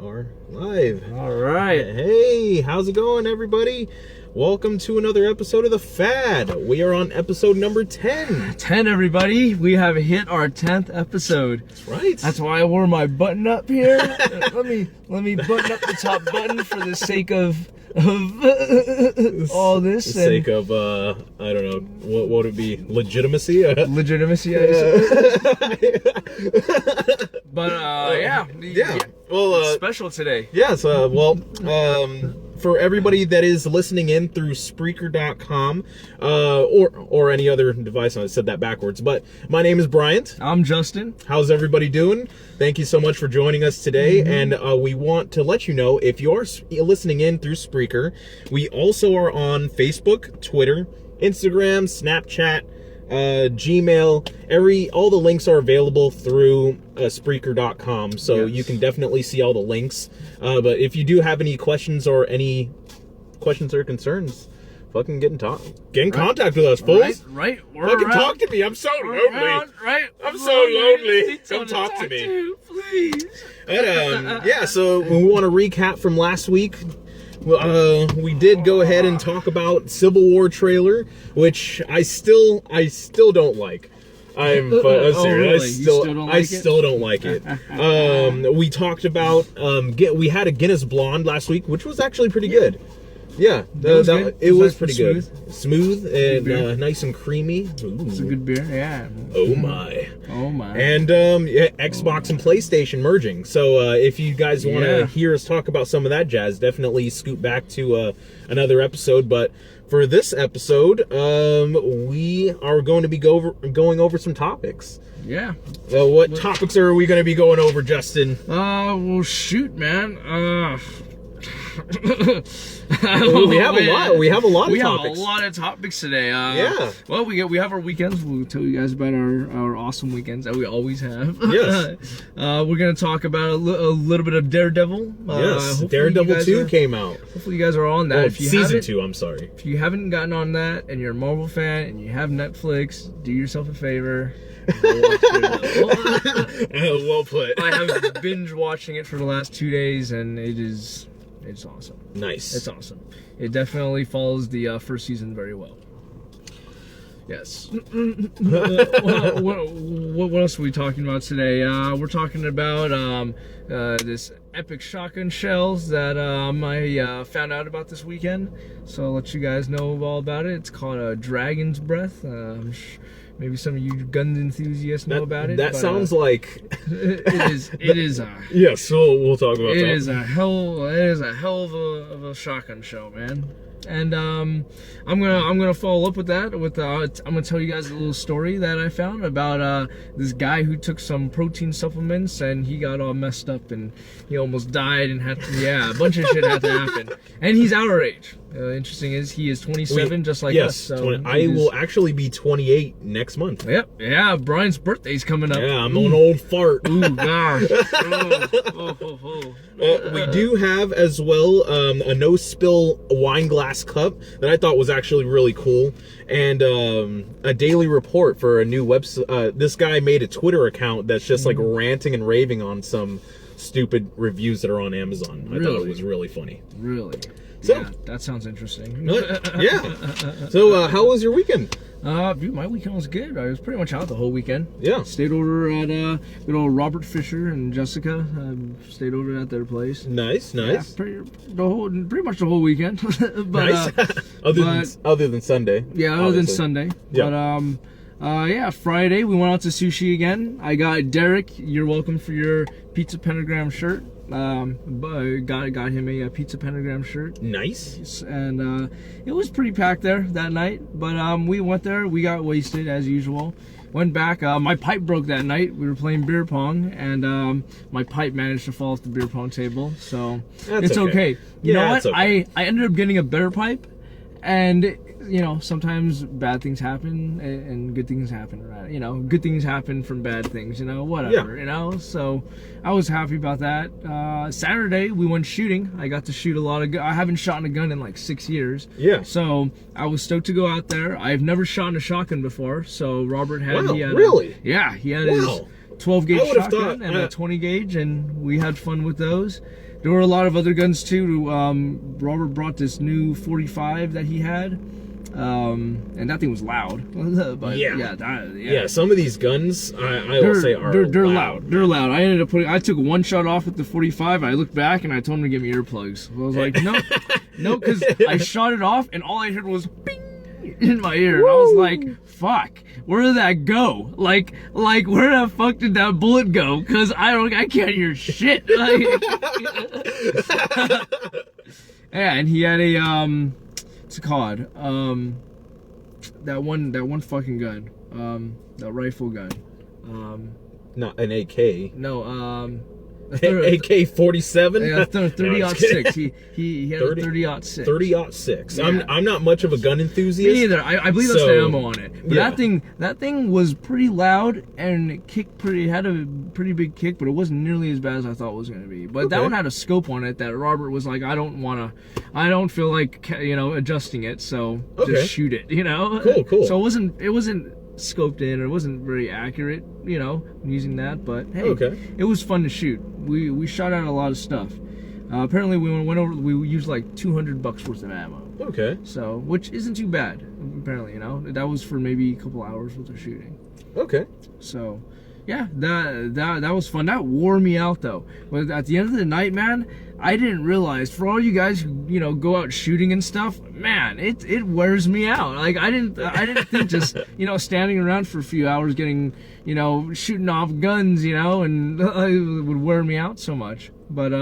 are live. All right. Hey, how's it going, everybody? Welcome to another episode of The Fad. We are on episode number 10. 10, everybody. We have hit our 10th episode. That's right. That's why I wore my button up here. let me button up the top button for the sake of all this. For the sake of, I don't know, what would it be? Legitimacy? Legitimacy, I suppose. But, yeah. Well, it's special today. Yes, for everybody that is listening in through Spreaker.com, or any other device, I said that backwards, but my name is Bryant. I'm Justin. How's everybody doing? Thank you so much for joining us today, and we want to let you know, if you're listening in through Spreaker, we also are on Facebook, Twitter, Instagram, Snapchat, Gmail. All the links are available through Spreaker.com, so yes. You can definitely see all the links. But if you do have any questions or concerns, fucking get in contact with us, fools. Right. Fucking talk to me. I'm so lonely. I'm so lonely. Come talk to me, please. And, yeah. So we want to recap from last week. We did go ahead and talk about Civil War trailer, which I still don't like. I'm serious. Really? I still don't like it. We talked about we had a Guinness Blonde last week, which was actually pretty good. Yeah, it was pretty good. Smooth and nice and creamy. Ooh. It's a good beer, yeah. Oh my. And Xbox and PlayStation merging. So if you guys want to hear us talk about some of that jazz, definitely scoot back to another episode. But for this episode, we are going to be going over some topics. Yeah. What topics are we going to be going over, Justin? Well, shoot, man. We have a lot. We have a lot of topics. We have a lot of topics today. Yeah. Well, we have our weekends. We'll tell you guys about our awesome weekends that we always have. Yes. We're gonna talk about a little bit of Daredevil. Yes. Daredevil 2 came out. Hopefully, you guys are on that. Well, if you season 2. I'm sorry. If you haven't gotten on that and you're a Marvel fan and you have Netflix, do yourself a favor. Well put. I have binge watching it for the last 2 days, and it's awesome. Nice. It's awesome. It definitely follows the first season very well. Yes. What else are we talking about today? We're talking about this epic shotgun shells that I found out about this weekend. So I'll let you guys know all about it. It's called Dragon's Breath. Maybe some of you gun enthusiasts know about it. That sounds like it is. Yes, so we'll talk about that. It is a hell of a shotgun show, man. And I'm gonna follow up with that. I'm gonna tell you guys a little story that I found about this guy who took some protein supplements and he got all messed up and he almost died and had to, a bunch of shit had to happen. And he's our age. Interesting is he is 27, just like us. So I will actually be 28 next month. Yep. Yeah. Brian's birthday's coming up. Yeah, I'm an old fart. Ooh, gosh. We do have as well a no spill wine glass cup that I thought was actually really cool, and a daily report for a new website. This guy made a Twitter account that's just like ranting and raving on some stupid reviews that are on Amazon. I thought it was really funny. Really? So, yeah, that sounds interesting. Yeah. So, how was your weekend? Dude, my weekend was good. I was pretty much out the whole weekend. Yeah. Stayed over at good old Robert Fisher and Jessica. Stayed over at their place. Nice. Yeah, pretty much the whole weekend. But, nice. Other than Sunday. Yeah, other than Sunday. Yeah. But Friday we went out to sushi again. I got Derek. You're welcome for your Pizza Pentagram shirt. Got him a Pizza Pentagram shirt. Nice. And it was pretty packed there that night. But we went there. We got wasted as usual. Went back. My pipe broke that night. We were playing beer pong, and my pipe managed to fall off the beer pong table. So it's okay. You know what? Okay. I ended up getting a better pipe, and sometimes bad things happen and good things happen, right? Good things happen from bad things, whatever, so I was happy about that. Saturday we went shooting. I got to shoot a lot of I haven't shot a gun in like 6 years. Yeah. So I was stoked to go out there. I've never shot a shotgun before, so Robert had, wow, he had really? He had his 12 gauge shotgun and a 20 gauge, and we had fun with those. there were a lot of other guns too. Robert brought this new 45 that he had, and that thing was loud. But yeah, some of these guns I will say are they're loud. They're loud. I took one shot off with the 45. I looked back and I told him to give me earplugs. I was like, no, because I shot it off and all I heard was bing in my ear. And I was like, fuck, where did that go? Like where the fuck did that bullet go? Because I can't hear shit. Yeah, and he had a what's it called? That one fucking gun. That rifle gun. Not an AK. No, AK-47. Yeah, 30-06. He had a 30-06. 30-06. Yeah. I'm not much of a gun enthusiast. Me neither. I believe that's the ammo on it. But yeah. that thing was pretty loud and it had a pretty big kick, but it wasn't nearly as bad as I thought it was going to be. But that one had a scope on it that Robert was like, I don't feel like adjusting it, so just shoot it. Cool. So it wasn't scoped in, or it wasn't very accurate, using that, but hey, it was fun to shoot. We shot out a lot of stuff. Apparently we used like $200 worth of ammo. Okay. So, which isn't too bad, apparently, that was for maybe a couple hours worth of shooting. Okay. So, yeah, that was fun. That wore me out though. But at the end of the night, man, I didn't realize, for all you guys who go out shooting and stuff, man, it wears me out. Like I didn't think just standing around for a few hours getting shooting off guns and it would wear me out so much. But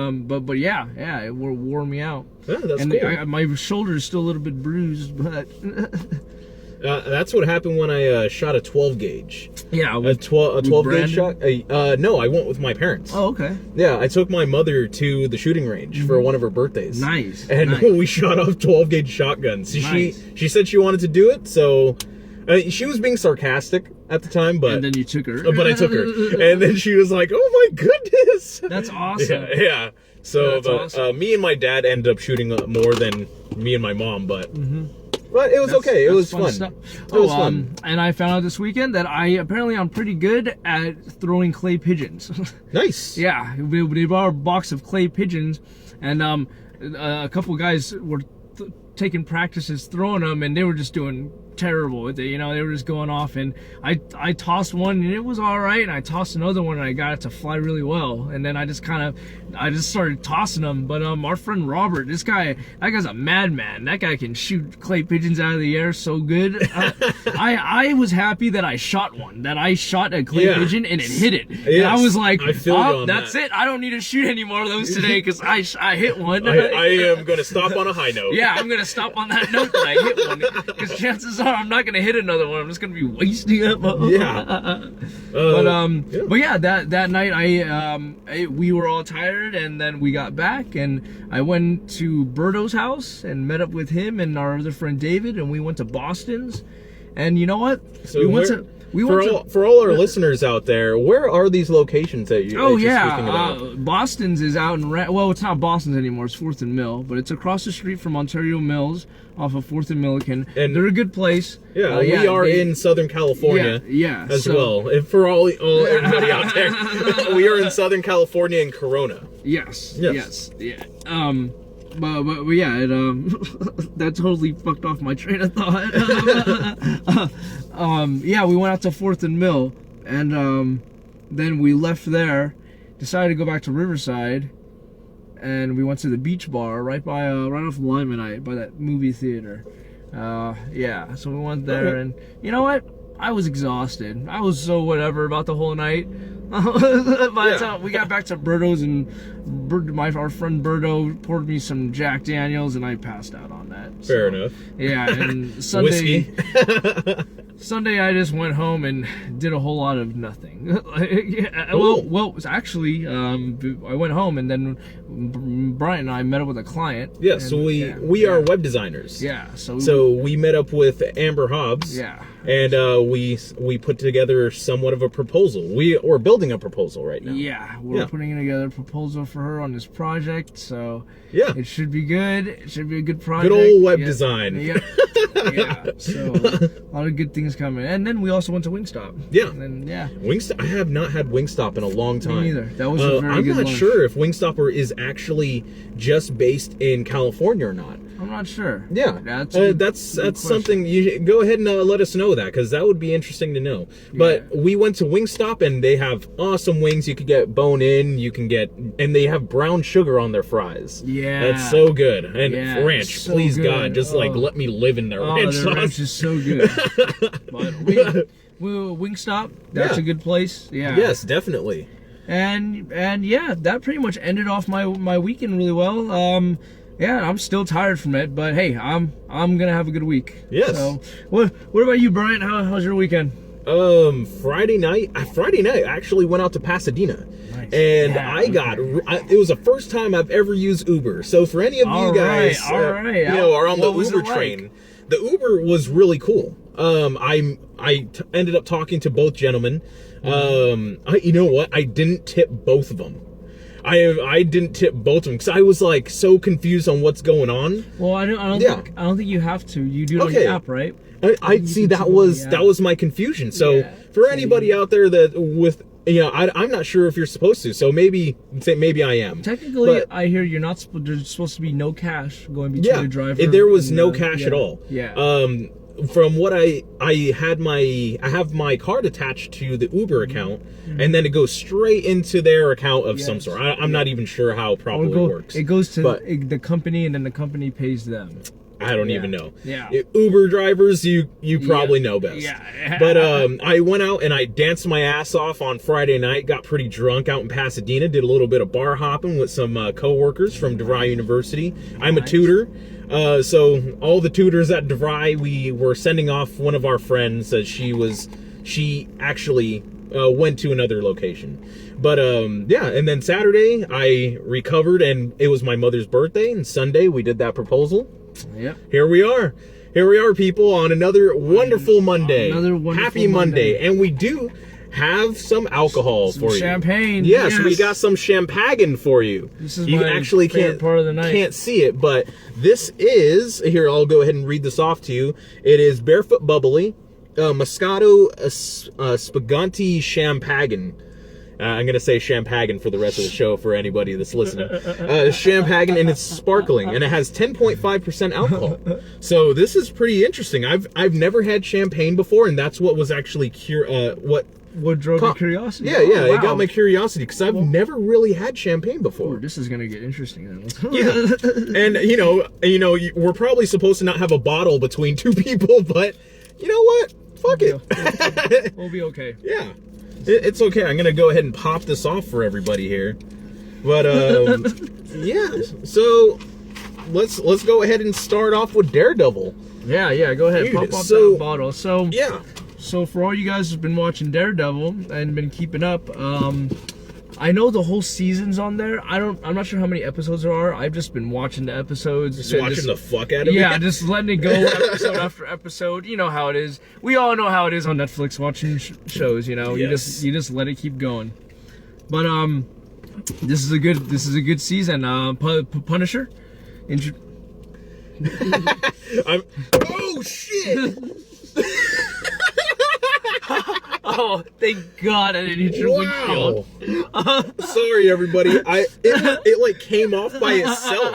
yeah, it wore me out. Yeah, that's and cool. My shoulder is still a little bit bruised, but that's what happened when I shot a 12 gauge. Yeah, a 12 gauge shot. No, I went with my parents. Oh, okay. Yeah, I took my mother to the shooting range for one of her birthdays. Nice. And we shot off 12 gauge shotguns. Nice. She said she wanted to do it, so she was being sarcastic at the time, but and then you took her. But I took her, and then she was like, "Oh my goodness, that's awesome." Yeah. So, awesome. Me and my dad ended up shooting more than me and my mom, but. But it was okay. It was fun. It was fun. And I found out this weekend that I'm pretty good at throwing clay pigeons. Nice. Yeah, they brought a box of clay pigeons, and a couple guys were taking practices throwing them, and they were just doing terrible with it. They were just going off, and I tossed one and it was all right, and I tossed another one and I got it to fly really well, and then I just started tossing them. But our friend Robert, that guy's a madman. That guy can shoot clay pigeons out of the air so good. I was happy that I shot a clay pigeon and it hit it. Yes. And I was like, that's it. I don't need to shoot any more of those today because I hit one. I am going to stop on a high note. Yeah, I'm going to stop on that note that I hit one, because chances are I'm not going to hit another one. I'm just going to be wasting up. Yeah. But yeah, that night we were all tired, and then we got back, and I went to Berto's house and met up with him and our other friend David, and we went to Boston's. And you know what? So for all our listeners out there, where are these locations that you're speaking about? Boston's is out in well, it's not Boston's anymore. It's 4th and Mill, but it's across the street from Ontario Mills, off of 4th and Milliken. And they're a good place. Yeah, we are in Southern California. As well. And for all everybody out there, we are in Southern California in Corona. Yes. Yeah. But yeah, that totally fucked off my train of thought. Yeah, we went out to 4th and Mill, and then we left there, decided to go back to Riverside, and we went to the Beach Bar right off Limonite, by that movie theater. Yeah, so we went there, and you know what? I was exhausted. I was so whatever about the whole night. By the time we got back to Berto's, and our friend Berto poured me some Jack Daniels, and I passed out on that. Fair enough. Yeah, and Sunday, Sunday I just went home and did a whole lot of nothing. Well, actually, I went home, and then Brian and I met up with a client. Yeah, so we are web designers. Yeah, so we met up with Amber Hobbs. Yeah. And we put together somewhat of a proposal. We're building a proposal right now. Yeah, we're putting together a proposal for her on this project. So yeah, it should be good. It should be a good project. Good old web design. Yeah. Yeah. So a lot of good things coming. And then we also went to Wingstop. Yeah. And then Wingstop. I have not had Wingstop in a long time. Me neither. That was a very I'm good not lunch. sure if Wingstopper is actually just based in California or not. I'm not sure. Yeah, That's that's something. You go ahead and let us know that, because that would be interesting to know. But we went to Wingstop and they have awesome wings. You could get bone in. You can get, and they have brown sugar on their fries. Yeah. That's so good. And Yeah, ranch, so please good. God, just like let me live in their ranch the sauce. ranch is so good. But Wingstop, that's Yeah. a good place. Yeah. Yes, definitely. And yeah, that pretty much ended off my weekend really well. Yeah, I'm still tired from it, but hey, I'm gonna have a good week. Yes. So, what about you, Brian? How's your weekend? Friday night, I actually went out to Pasadena. Nice. And Yeah, it was the first time I've ever used Uber. So for any of you guys, all right. you know, are on the What was Uber it like? train, the Uber was really cool. Ended up talking to both gentlemen. You know what? I didn't tip both of them. I didn't tip both of them because I was like so confused on what's going on. Well, I don't think you have to. You do it on Okay. the app, right? I see that was my confusion. So Yeah. for anybody out there that I'm not sure if you're supposed to. So maybe I am. Technically, But- I hear you're not. There's supposed to be no cash going between Yeah, the driver. there was and no the- cash at all. Yeah. From what I have my card attached to the Uber account, and then it goes straight into their account of some Yes. sort. I'm not even sure how it properly works. It goes to But- the company, and then the company pays them. I don't even know. Yeah. Uber drivers, you probably know best. Yeah. But I went out and I danced my ass off on Friday night. Got pretty drunk out in Pasadena. Did a little bit of bar hopping with some coworkers from DeVry University. I'm a tutor. So all the tutors at DeVry, we were sending off one of our friends as she actually went to another location. But yeah, and then Saturday I recovered and it was my mother's birthday, and Sunday we did that proposal. Yep. Here we are, people, on another wonderful Monday. Another wonderful Happy Monday. And we do have some alcohol for you. Champagne. Yes, we got some champagne for you. This is you my actually favorite can't part of the night. Can't see it, but this is here. I'll go ahead and read this off to you. It is Barefoot Bubbly, Moscato Spaghetti Champagne. I'm going to say champagne for the rest of the show for anybody that's listening. Champagne, and it's sparkling, and it has 10.5% alcohol. So this is pretty interesting. I've never had champagne before, and that's what was actually What drove your curiosity? Yeah, Oh, it wow. got my curiosity because I've never really had champagne before. Ooh, this is gonna get interesting then. Yeah, and you know, we're probably supposed to not have a bottle between two people, but you know what? Fuck it. We'll be okay. Yeah. It's okay. I'm gonna go ahead and pop this off for everybody here. But yeah. So let's go ahead and start off with Daredevil. Yeah. Go ahead. Dude, Pop up so- that bottle. So Yeah. So for all you guys who've been watching Daredevil and been keeping up, I know the whole season's on there. I'm not sure how many episodes there are. I've just been watching the episodes. Just and watching the fuck out of Yeah, it. just letting it go episode after episode. You know how it is. We all know how it is on Netflix watching shows. You know, Yes. you just let it keep going. But this is a good season. Punisher. Oh shit! Oh, thank God I didn't hit your Wow. windshield. Sorry, everybody. It like came off by itself.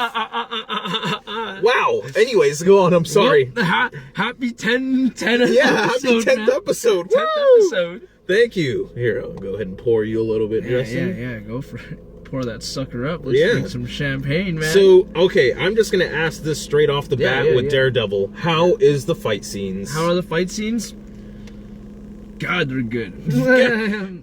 Wow. Anyways, go on. I'm sorry. Well, happy 10 Yeah, episode, happy 10th man. episode. 10th Woo! episode. Thank you. Here, I'll go ahead and pour you a little bit, Justin. Yeah, go for it. Pour that sucker up. Let's Yeah. drink some champagne, man. So, okay, I'm just gonna ask this straight off the bat with yeah. Daredevil. How is the fight scenes? How are the fight scenes? God, they're good.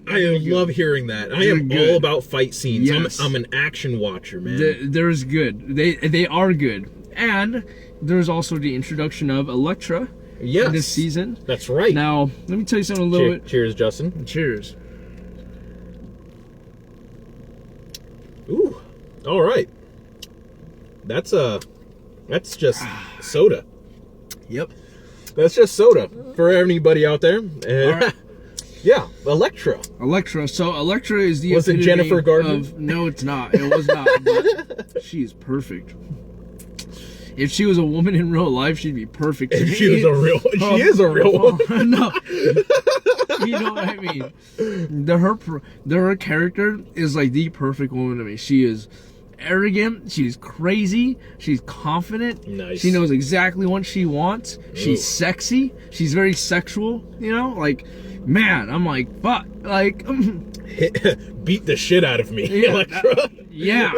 I love hearing that. I am good. all about fight scenes. Yes. I'm an action watcher, man. There's good. They are good. And there's also the introduction of Elektra Yes. in this season. That's right. Now, let me tell you something a little bit. Cheers, Justin. Cheers. Ooh. All right. That's just soda. Yep. That's just soda for anybody out there. right. Yeah, Elektra. Elektra. So Elektra is the Was it epitome Jennifer Gardner? No, it's not. It was not. But she's perfect. if she was a woman in real life, she'd be perfect. If she was a real, she is a real woman. No, you know what I mean. Her character is like the perfect woman to me. She is arrogant, she's crazy, she's confident. Nice. She knows exactly what she wants. She's sexy. She's very sexual. You know, like, man, I'm like, fuck, like. Beat the shit out of me, Yeah, Elektra. Yeah.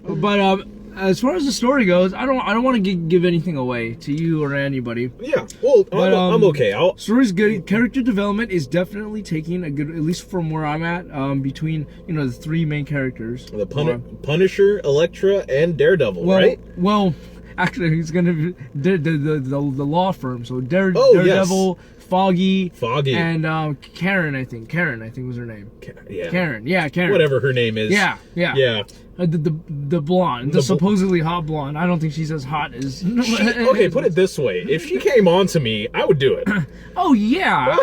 But as far as the story goes, I don't want to give anything away to you or anybody. Yeah, well, But, I'm okay. Story's good. Character development is definitely taking a good, at least from where I'm at, between the three main characters. The Punisher, Elektra, and Daredevil, right? Well, actually, he's gonna be the law firm. So Oh, Daredevil. yes. Foggy, and Karen, I think was her name. Yeah, Karen. Whatever her name is. Yeah. The blonde, the supposedly hot blonde. I don't think she's as hot as. Okay, put it this way: if she came on to me, I would do it. Oh yeah.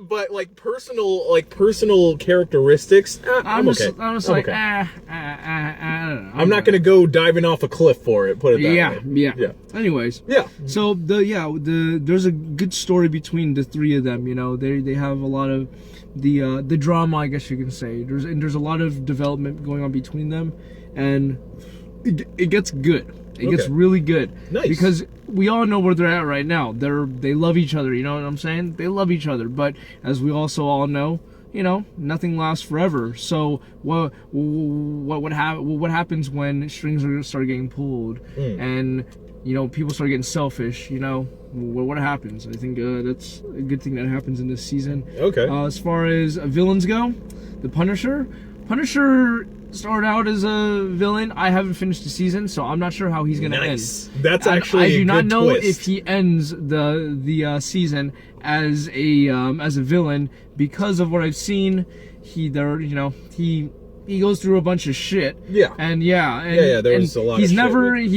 but like personal characteristics, I'm okay. I'm just like, I don't know. I'm not gonna go diving off a cliff for it. Put it that way. Yeah. Anyways. Yeah. So there's a good story between the three of them. They have a lot of the drama, I guess you can say. There's a lot of development going on between them, and it gets good. It gets really good. Nice. Because we all know where they're at right now. They love each other. You know what I'm saying? They love each other. But as we also all know, nothing lasts forever. So what happens when strings start getting pulled and people start getting selfish? What happens? I think that's a good thing that happens in this season. Okay. As far as villains go, the Punisher started out as a villain. I haven't finished the season, so I'm not sure how he's gonna end. That's actually I do not know twist. if he ends the season as a villain, because of what I've seen. He goes through a bunch of shit. Yeah. And there was a lot he's of never shit.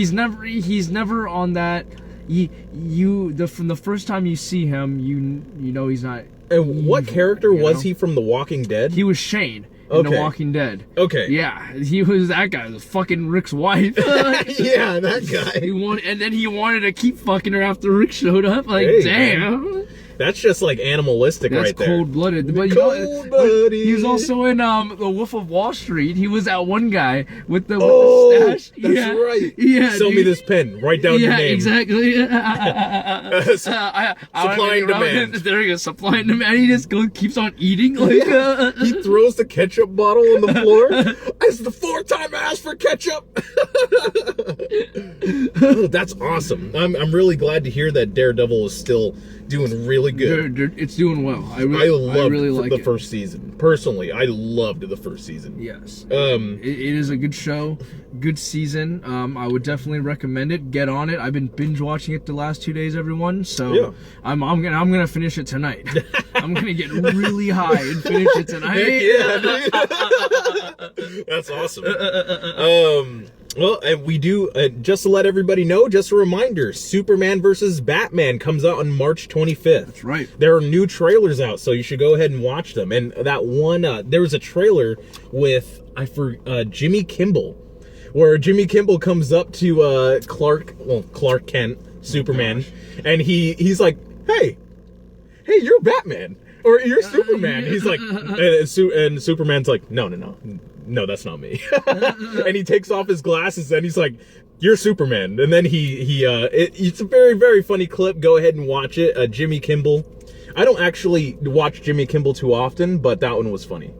He's never on that. From the first time you see him, you know he's not. And what character was he from The Walking Dead? He was Shane in The Walking Dead. Okay. Yeah, he was that guy, the fucking Rick's wife. Yeah, that guy. And then he wanted to keep fucking her after Rick showed up. Like, Hey, damn. That's just like animalistic right there. That's cold-blooded. But Cold-blooded. he was also in The Wolf of Wall Street. He was that one guy with the stash. That's right. Yeah, Sell me this pen. Write down your name. Exactly. Supply and demand. There you go. Supply and demand. He just keeps on eating. Like, He throws the ketchup bottle on the floor. It's the fourth time I asked for ketchup. Oh, that's awesome. I'm really glad to hear that Daredevil is still doing really good. It's doing well. I loved really like the first season. Personally, I loved the first season. Yes. It is a good show, good season. I would definitely recommend it. Get on it. I've been binge watching it the last 2 days, everyone. So yeah. I'm gonna finish it tonight. I'm gonna get really high and finish it tonight. Yeah, dude. That's awesome. Well, and we do, just to let everybody know, just a reminder, Superman versus Batman comes out on March 25th. That's right. There are new trailers out, so you should go ahead and watch them. And that one, there was a trailer with, Jimmy Kimmel, where Jimmy Kimmel comes up to Clark Kent, Superman, and he's like, hey, you're Batman. Or you're Superman. He's like, and Superman's like, no, that's not me. And he takes off his glasses and he's like, you're Superman. And then it's a very, very funny clip. Go ahead and watch it. Jimmy Kimmel. I don't actually watch Jimmy Kimmel too often, but that one was funny.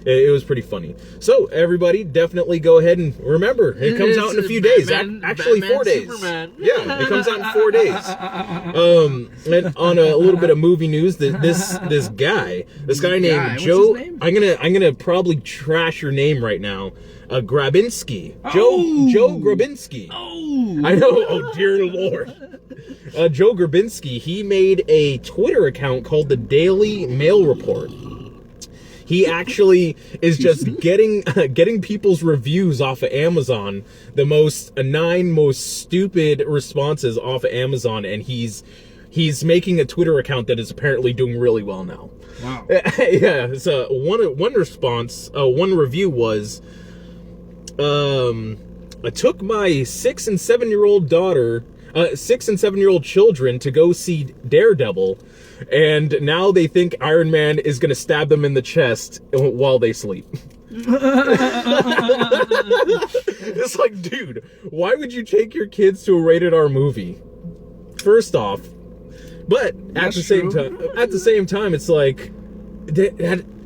It was pretty funny. So everybody, definitely go ahead and remember, it comes out in a few days. Actually, 4 days. Superman. Yeah, it comes out in 4 days. And on a little bit of movie news, this guy named Joe. What's his name? I'm gonna probably trash your name right now. Grabinski. Oh. Joe Grabinski. Oh. I know. Oh dear Lord. Joe Grabinski. He made a Twitter account called the Daily Mail Report. He actually is just getting people's reviews off of Amazon, the most stupid responses off of Amazon, and he's making a Twitter account that is apparently doing really well now. Wow. Yeah. So one response, one review was, I took my 6 and 7-year-old daughter, 6 and 7-year-old children to go see Daredevil, and now they think Iron Man is gonna stab them in the chest while they sleep. It's like, dude, why would you take your kids to a rated R movie? First off, but at the same time, it's like,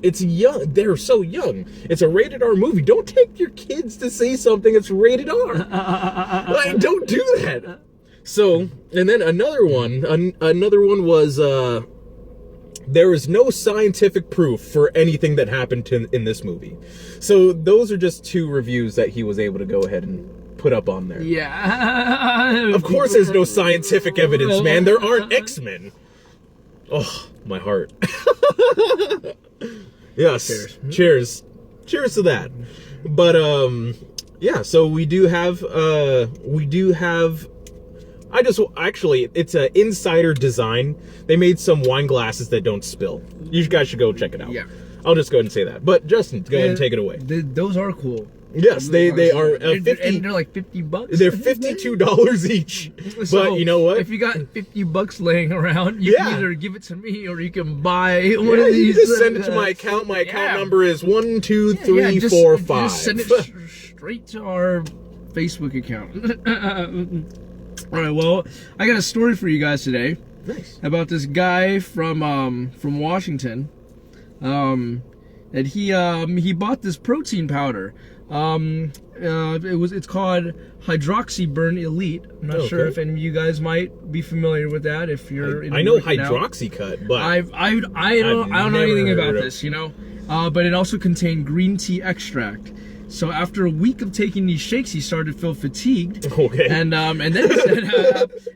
it's young. They're so young. It's a rated R movie. Don't take your kids to see something that's rated R. Like, don't do that. So, and then another one was, there is no scientific proof for anything that happened in this movie. So those are just 2 reviews that he was able to go ahead and put up on there. Yeah. Of course there's no scientific evidence, man. There aren't X-Men. Oh, my heart. Yes. Cheers. Cheers to that. But yeah, so we do have it's an insider design. They made some wine glasses that don't spill. You guys should go check it out. Yeah. I'll just go ahead and say that. But Justin, go ahead and take it away. Those are cool. Yes, they are 50, and they're like $50. They're $52 each. So, but you know what? If you got $50 laying around, you can either give it to me or you can buy one of these. You just send it to my account. My account number is 12345. Just send it straight to our Facebook account. All right. Well, I got a story for you guys today. Nice. About this guy from Washington. That he bought this protein powder. It's called Hydroxyburn Elite. I'm not sure if any of you guys might be familiar with that. If you're, I know Hydroxycut, but I don't know anything about this, you know. But it also contained green tea extract. So after a week of taking these shakes, he started to feel fatigued. Okay. And then he said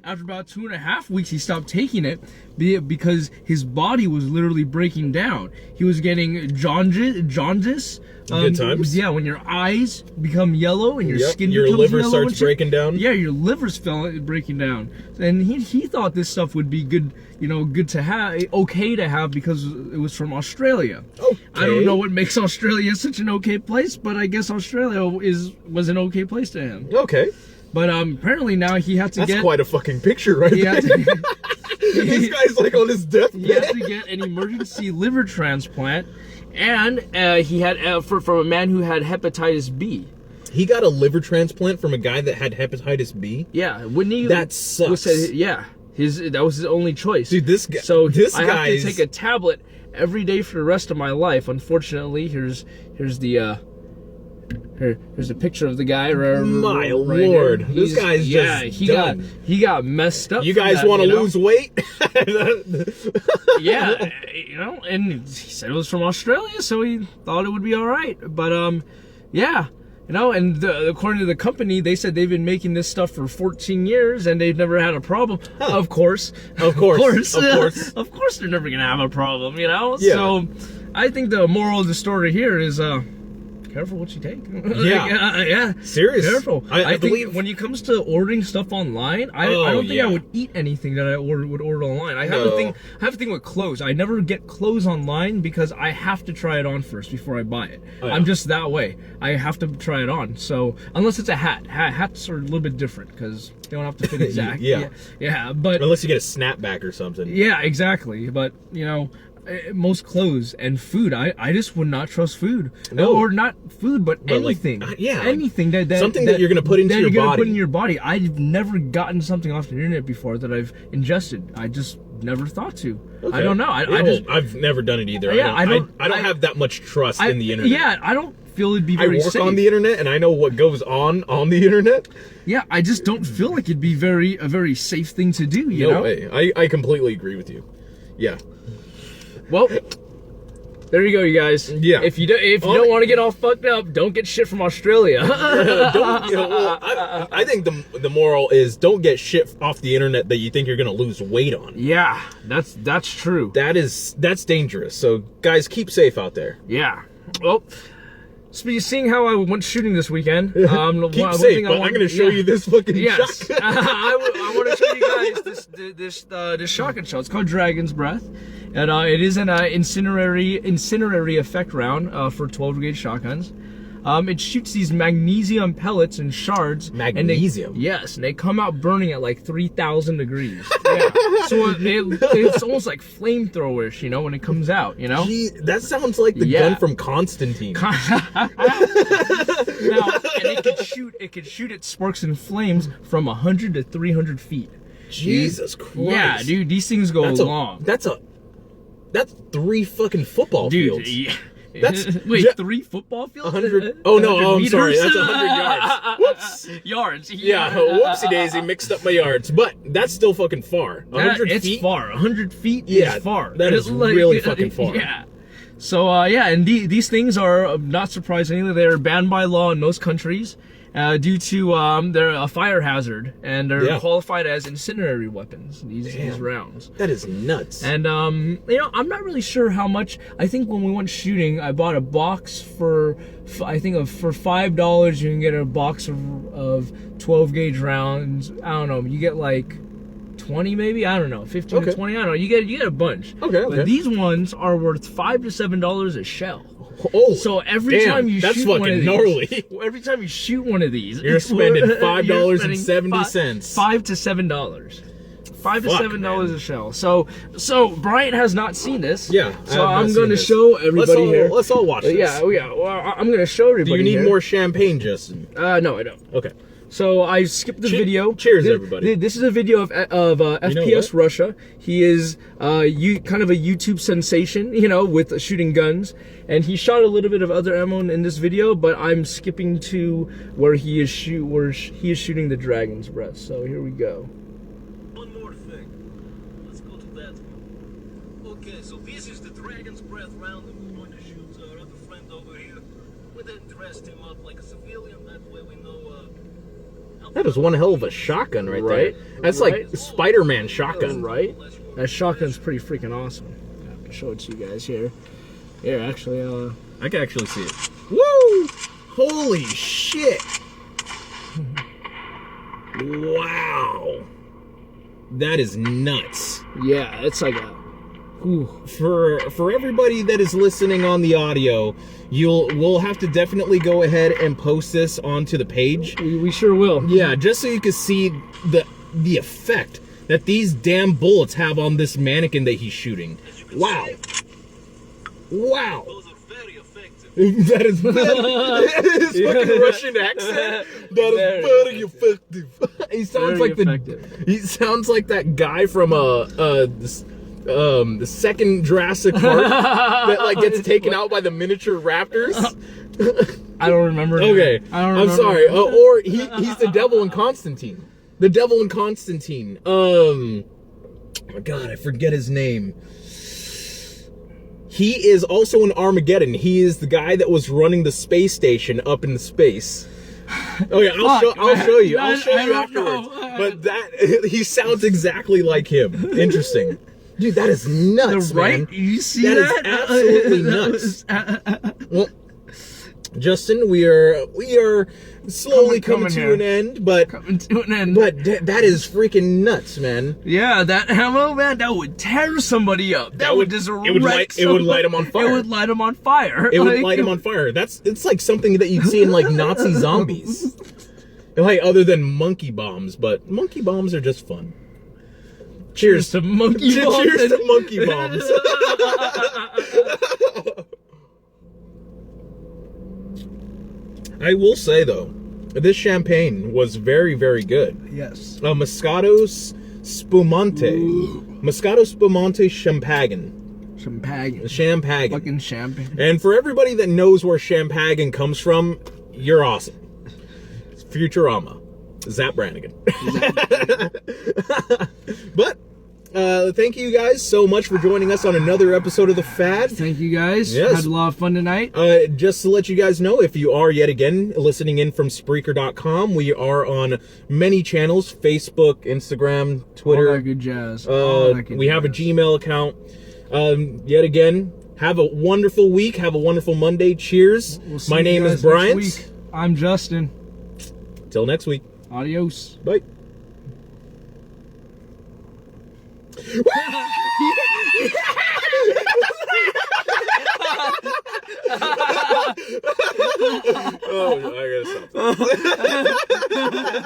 after about 2.5 weeks, he stopped taking it because his body was literally breaking down. He was getting jaundice. Good times. Yeah, when your eyes become yellow and your skin your becomes liver yellow starts breaking down. Yeah, your liver's breaking down. And he thought this stuff would be good, you know, good to have, okay to have because it was from Australia. Okay. I don't know what makes Australia such an okay place, but I guess Australia was an okay place to him. Okay. But apparently now he had to That's quite a fucking picture right there. This guy's like on his deathbed. He had to get an emergency liver transplant, and he had from a man who had hepatitis B. He got a liver transplant from a guy that had hepatitis B? Yeah, wouldn't he? That sucks. That was his only choice. Dude, this guy. So I have to take a tablet every day for the rest of my life. Unfortunately, here's the picture of the guy. My lord, this guy's he got messed up. You guys want to lose weight? Yeah, you know, and he said it was from Australia, so he thought it would be all right. But yeah. You know, and according to the company, they said they've been making this stuff for 14 years and they've never had a problem. Huh. Of course, they're never gonna have a problem. You know, so I think the moral of the story here is careful what you take. Yeah. Seriously. Careful. I think when it comes to ordering stuff online, I don't think I would eat anything that I would order online. I have a thing with clothes. I never get clothes online because I have to try it on first before I buy it. Oh, yeah. I'm just that way. I have to try it on. So unless it's a hat. Hats are a little bit different because they don't have to fit exactly. Yeah. But unless you get a snapback or something. Yeah, exactly. But you know, most clothes and food, I just would not trust food. No. Or not food, but anything. Like, anything that something that you're gonna put into your body. Put in your body. I've never gotten something off the internet before that I've ingested. I just never thought to. Okay. I don't know. I've never done it either. Yeah, I don't have that much trust in the internet. Yeah, I don't feel it'd be very safe. I work on the internet and I know what goes on the internet. Yeah, I just don't feel like it'd be a very safe thing to do, you know? No way. I completely agree with you. Yeah. Well, there you go, you guys. Yeah. If you don't want to get all fucked up, don't get shit from Australia. I think the moral is don't get shit off the internet that you think you're gonna lose weight on. Yeah, that's true. That's dangerous. So guys, keep safe out there. Yeah. Well, seeing how I went shooting this weekend, keep safe. But I'm gonna show you this fucking shotgun. I want to show you guys this shotgun shell. It's called Dragon's Breath, and it is an incendiary effect round for 12 gauge shotguns. it shoots these magnesium pellets and shards. Magnesium? Yes, and they come out burning at like 3,000 degrees. Yeah. So it's almost like flamethrowerish, you know, when it comes out, you know? Gee, that sounds like the gun from Constantine. Now, and it could shoot its sparks and flames from 100 to 300 feet. Jesus Christ. Yeah, dude, these things go long. That's 3 fucking football fields. Yeah. That's wait, 3 football fields? 100. Oh no, 100 I'm sorry. meters? That's 100 yards. Whoops. Yards. Yeah, whoopsie daisy, mixed up my yards. But that's still fucking far. 100 it's feet. far. 100 feet Yeah, is far. that is really fucking far. Yeah. So and these things are, not surprisingly, they're banned by law in most countries due to they're a fire hazard, and they're qualified as incendiary weapons. These rounds. That is nuts. And you know, I'm not really sure how much. I think when we went shooting, I bought a box for $5 you can get a box of 12 gauge rounds. I don't know. You get like 20 maybe, I don't know, 15 to 20, I don't know. You get a bunch. Okay. But these ones are worth $5 to $7 a shell. Oh, so every time you shoot one of these, gnarly. every time you shoot one of these, you're spending $5.70. $5 to $7. $5 to $7 a shell. So Bryant has not seen this. Yeah. So I'm going to show everybody here. Let's all watch this. Yeah. Well, I'm going to show everybody. Do you need more champagne, Justin? No, I don't. Okay. So I skipped the video. Cheers, everybody. This is a video of FPS Russia. He is kind of a YouTube sensation, you know, with shooting guns. And he shot a little bit of other ammo in this video, but I'm skipping to where he is shooting the Dragon's Breath. So here we go. One more thing. Let's go to that one. Okay, so this is the Dragon's Breath round that we're going to shoot our other friend over here. We then dressed him up like a civilian. That way we know. That is one hell of a shotgun right there. That's like Spider-Man shotgun. Right? That shotgun's pretty freaking awesome. I have to show it to you guys here. Here, actually, I can actually see it. Woo! Holy shit! Wow! That is nuts. Yeah, it's like a... Ooh. For everybody that is listening on the audio, we'll have to definitely go ahead and post this onto the page. We sure will. Yeah, just so you can see the effect that these damn bullets have on this mannequin that he's shooting. Wow. Wow. Those are very effective. That is his fucking Russian accent. That is very effective. He sounds Very like effective. he sounds like that guy from the second Jurassic Park that like gets taken out by the miniature raptors. I don't remember. Okay, I'm sorry. Or he's the devil in Constantine. The devil in Constantine. Oh my God, I forget his name. He is also in Armageddon. He is the guy that was running the space station up in space. Oh yeah, I'll show you. I'll show you afterwards. But he sounds exactly like him. Interesting. Dude, that is nuts, man. You see that? That is absolutely nuts. Well, Justin, we are slowly coming to an end, but that is freaking nuts, man. Yeah, that ammo, man, that would tear somebody up. That would just wreck somebody. It would light them on fire. It would light them on fire. It would light them on fire. It's like something that you'd see in like Nazi zombies. Like other than monkey bombs, but monkey bombs are just fun. Cheers to monkey bombs. Cheers to monkey bombs. I will say though, this champagne was very, very good. Yes. Moscato Spumante. Ooh. Moscato Spumante Champagne. Champagne. Fucking champagne. And for everybody that knows where champagne comes from, you're awesome. It's Futurama. Zap Brannigan. But thank you guys so much for joining us on another episode of The Fad. Thank you guys. Yes. Had a lot of fun tonight. Just to let you guys know, if you are yet again listening in from Spreaker.com, we are on many channels: Facebook, Instagram, Twitter. All that good jazz. We have a Gmail account. Yet again, have a wonderful week. Have a wonderful Monday. Cheers. My name is Bryant. I'm Justin. Till next week. Adios. Bye. Oh, I gotta stop.